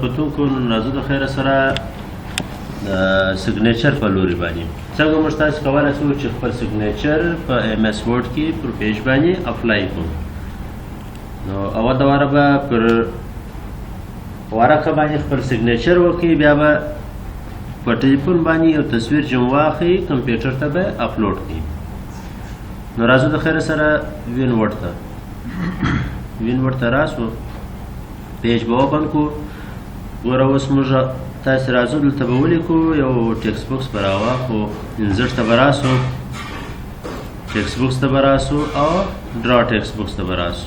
کتونکو نن راځو د خیره سره د سیګنیچر په لوري باندې څنګه موږ تاسو کولی شو چې خپل سیګنیچر په ایم ایس ورډ کې پر پیج باندې اپلای کړو. نو اول دواره به پر ورقه باندې خپل سیګنیچر وکړئ، بیا به په ټلیفون باندې یو تصویر جوړ واخلئ، کمپیوټر ته به اپلوډ کړئ. نو راځو د خیره سره وین ورډ ته راسو، پیج به اوپن کړو. ګوره اوس موږ تاسې راځو دلته به ولیکو، یو ټکسټ بوکس به راواخلو، انزرټ ته به راسو، ټکسټ بوکس ته به راسو او ډرا ټکسټ بوکس ته به راسو.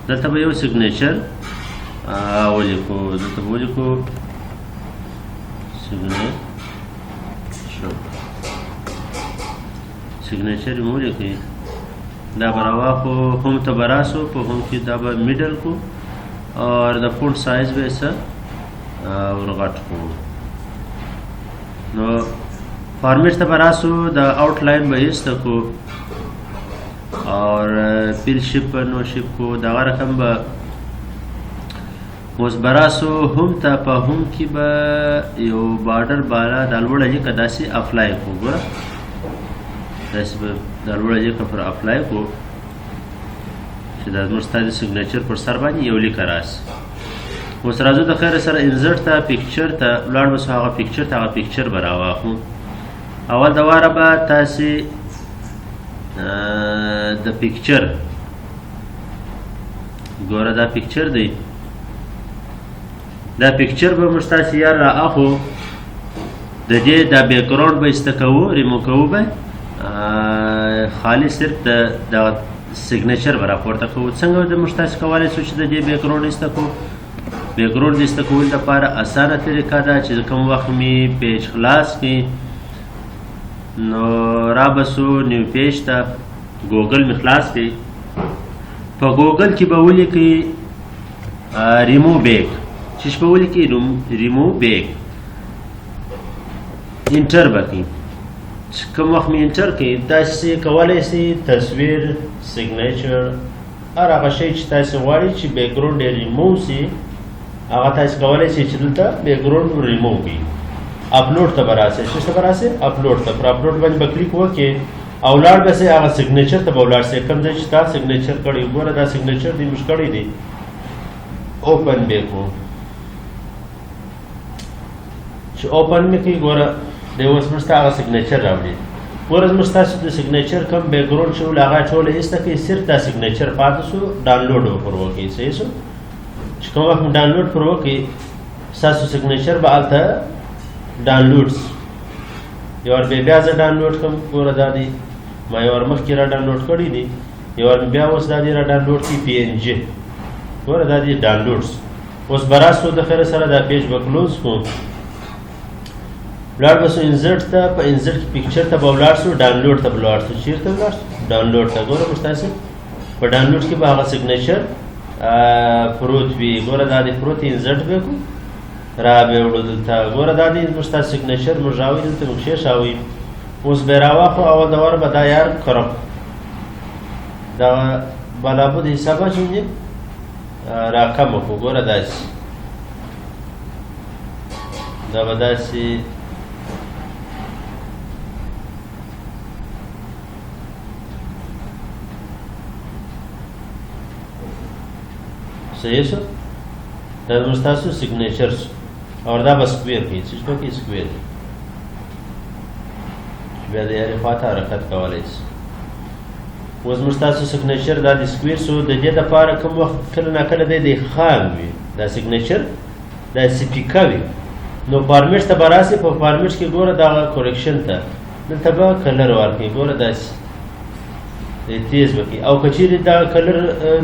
دلته به یو سیګنیچر ولیکو، دلته به ولیکو سیګنیچر مو ولیکئ. دا به راواخلو، هوم ته به راسو، په هوم کې دا به میډل کو اور د فونټ سایز به یې څه ورغټ کړو. نو فارمیټ ته به راسو، د آؤٹ لاین به ایسته کو اور پیل شپ نو شپ کو دغه رقم به اوس به راسو هم ته، په هم کې به یو بارډر بالا دا لوړه لیکه داسې اپلای کړو. ګوره داسې به دا لوړه لیکه پر اپلای کړو چې دا زموږ ستا د سیګنیچر پر سر باندې یو لیکه راسي. اوس راځو د خیره سره انزرټ ته، پیکچر ته ولاړ به سو، هغه پیکچر ته هغه پیکچر به راواخلو. اول د واره به تاسې د پیکچر ګوره دا پیکچر دی، دا پیکچر به موږ تاسې یار را اخلو، د دې دا بیکګراوند به ایسته کوو، ریمو کوو به خالي صرف د سیګنیچر به راپورته کوو. څنګه د موږ تاسې کولی شو چې د دې بیکګراوند ایسته کوو؟ بیکګراوند ایسته کولو لپاره اسانه طریقه ده چې کوم وخت مې پیج خلاص کړي نو را بسو نیو پیج ته، ګوګل مې خلاص کړي، په ګوګل کې به ولیکئ ریمو بیک، چې به ولیکئ ریمو بیک، انټر به کړئ. کوم وخت مې انټر کړئ تاسې کولی شئ تصویر، سیګنیچر، هر هغه شی چې تاسې غواړئ چې بیکګراوند یې ریمو شي هغه تاسې کولی شئ چې دلته بیکګراوند ریمو کړئ. اپلوډ ته به راسئ، څه ته به راسئ؟ اپلوډ ته. پر اپلوډ باندې به کلیک وکړئ او ولاړ به سئ هغه سیګنیچر ته به ولاړ سئ کوم ځای چې تا سیګنیچر کړی. ګوره دا سیګنیچر دی موږ کړی دی، اوپن به کړو. چې اوپن مې کړي ګوره دی اوس موږ ته هغه سیګنیچر راوړي. ګوره زموږ ستاسو د سیګنیچر کوم بیکګراوند چې ول هغه ټوله ایسته کړئ، صرف دا سیګنیچر پاتې شو، ډاونلوډ به پر وکړئ. صحیح شو؟ چې کوم وخت ډاونلوډ پر وکړئ ستاسو سیګنیچر به هلته ډاونلوډ شي. یو وار بیا زه ډاونلوډ کړم، ګوره دا دی ما یو وار مخکې را ډاونلوډ کړی دی، یو وار بیا اوس دا دی را ډاونلوډ کړي پی ان جي. ګوره دا دی ډاونلوډ شو. اوس به راسو د خیره سره دا پیج به کلوز کړو، ولاړ به سو انزرټ ته، په انزرټ کې پیکچر ته به ولاړ سو، ډاونلوډ ته به ولاړ سو. چېرته ولاړ سو؟ ډاونلوډ ته. ګوره موږ تاسې په ډاونلوډ کې به هغه سیګنیچر پروت وي. ګوره دا دی پروت، انزرټ به کړو، را به وړو دلته. ګوره دا دی موږ ستاسو سیګنیچر موږ راوړي دلته، موږ کېښاوئ. اوس به یې راواخلو، اول د واره به دا یار کرم دا بالابود حسابه چې دی را کمه کړو. ګوره داسې دا به داسې صحیح شو؟ دا زموږ ستاسو سیګنیچر شو. اور دا به سکویر کړئ، څه به کړئ؟ سکویر. بیا د هرې خواته حرکت کولی شي. اوس زموږ ستاسو سیګنیچر دا د سکویر شو. د دې دپاره کوم وخت کله ناکله دی خام وي، دا سیګنیچر دا سپیکه وي، نو فارمیټ ته به راسئ. په فارمیټ کې ګوره دغه کورکشن ته دلته به کلر ورکړئ. ګوره داسې تیز به کړئ، او که چیرې دا کلر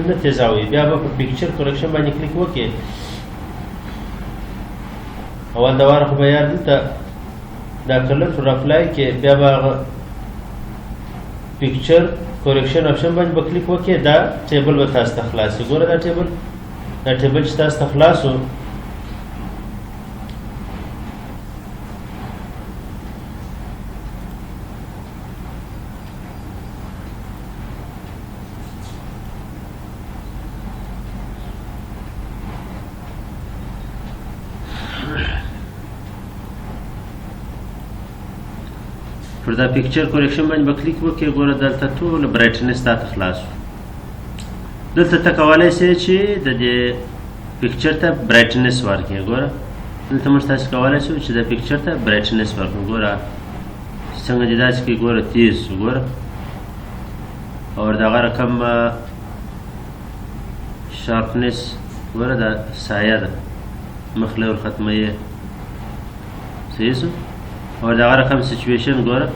نه تیزوئ بیا به په پیکچر کورکشن باندې کلیک وکړئ. اول د واره خو به یار دلته دا کلر پر اپلای کې، بیا به هغه پیکچر کورکشن آپشن باندې به کلیک وکړئ. دا ټیبل به تاسو ته خلاص شي. ګوره دا ټیبل چې تاسو ته خلاص شو، پر دا پکچر کوریکشن باندې به کلیک وکړې ګوره دلته ټوله برایټنس تا ته خلاص شو دلته ته کولی سې چې د دې پکچر ته برایټنس ورکړې ګوره دلته موږ تاسې کولی شو چې د پکچر ته برایټنس ورکړو ګوره څنګه چې داسې کې ګوره تیز شو ګوره اور دغه رقم شارپنس ګوره دا سایه ده مخله ورختمه یې صحیح شو اور دغه رقم سچویشن ګوره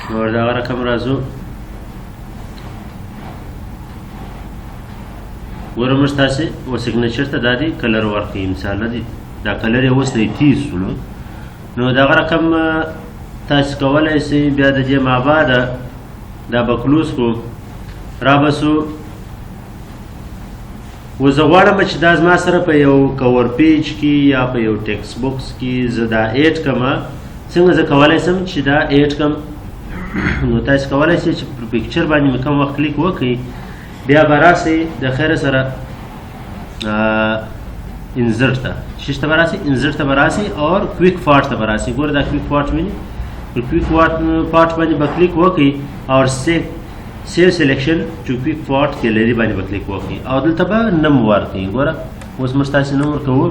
اور دغه رقم راځو ګوره موږ تاسې و سیګنیچر ته دا دی کلر ورکوي مثال دی دا کلر یې اوس دی تیز شولو نو دغه رقم تاسې کولی سئ بیا د دې مابعده دا به کلوز کړو را به سو و زه غواړم چې دا زما سره په یو کور پیج کې یا په یو ټیکسټ بوکس کې زه دا ایډ کړمه څنګه زه کولی سم چې دا ایډ کړم نو تاسې کولی سئ چې پر پکچر باندې مې کوم وخت کلیک وکړئ بیا به راسئ د خیره سره انزرټ ته شیش ته به راسئ انزرټ ته به راسئ اور کویک فارټ ته به راسئ ګوره دا کویک فارټ وینئ پر کویک فارټ باندې به کلیک وکړئ اور سیو سلیکشن چې کویک فارټ ګیلري باندې به کلیک وکړئ او دلته به نم ورکړئ ګوره اوس موږ تاسې نم ورکوو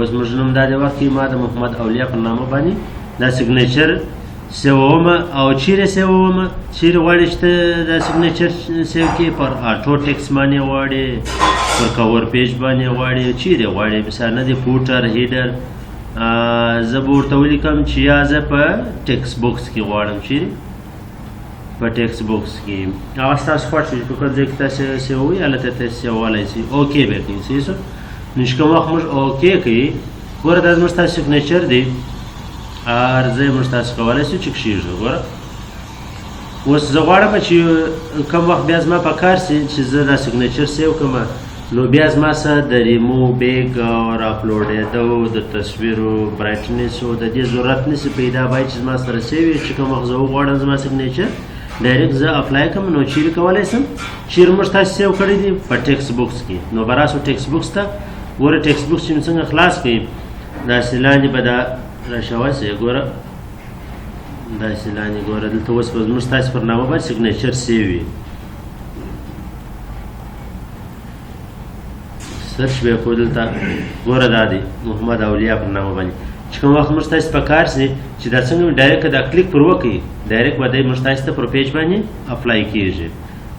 اوس موږ نوم دا دی ورکړي ما د محمد اولیا په نامه باندې دا سیګنیچر سیوومه او چیرې سیوومه چیرې غواړې چې ته دا سیګنیچر سیو کړې پر آټو ټیکس باندې غواړې پر کور پیج باندې غواړې چیرې غواړې مثال نه دی فوټر هیډر زه به ورته ولیکم چې یا زه په ټیکس بوکس کې غواړم چیرې په ټیکس بوکس کې هغه ستاسو خوښ وي په کوم ځای کې تاسې سیووئ هلته تاسې سیوولی شئ اوکې به یې کوئ صحیح شو نو چې کوم وخت موږ اوکې کوي ګوره دا زموږ ستاسو سیګنیچر دی اور زه یې موږ تاسو کولی شو چې کښېږدو ګوره اوس زه غواړم چې کوم وخت بیا زما په کار سي چې زه دا سیګنیچر سیو کړمه نو بیا زما سره د ریمو بیک اور اپلوډېدو د تصویرو برایټنسو د دې ضرورت نشي پیدا باید چې زما سره سیو وي چې کوم وخت زه وغواړم زما سیګنیچر ډایرکټ زه اپلای کړم نو چیرې کولی شم چیرې موږ تاسو سیو کړی دی په ټیکسټ بوکس کې نو به راسو ټیکسټ بوکس ته ګوره ټیکسټ بوکس چې څنګه خلاص کړئ داسې لاندې به دا راشواسئ ګوره داسې لاندې ګوره دلته اوس به زموږ ستاسې پر نامه باندې سیګنیچر سیو وي سرچ به یې کړو دلته ګوره دا دی محمد اولیا پر نامه باندې چې کوم وخت موږ تاسې په کار سي چې دا څنګه ډایرکټ دا کلیک پر وکړئ ډایرکټ به دی موږ تاسې ته پر پیج باندې اپلای کېږي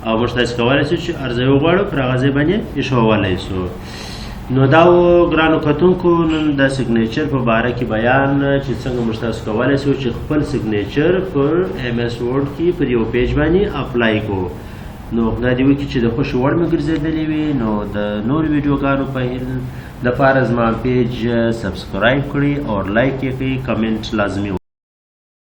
او موږ تاسې کولی شو چې هر ځای وغواړو پر هغه ځای باندې ایښولی شو نو دا و ګرانو کتونکو نن د سیګنیچر په باره کې بیان چې څنګه موږ تاسو کولی شو چې خپل سیګنیچر پر ایم ایس ورډ کې پر یو پیج باندې اپلای کړو نو خدای دې وکړي چې د خوښې وړ مې ګرځېدلې وي نو د نور ویډیوګانو په دپاره زما پیج سبسکرایب کړئ او لایک یې کړئ کمنټ لازمي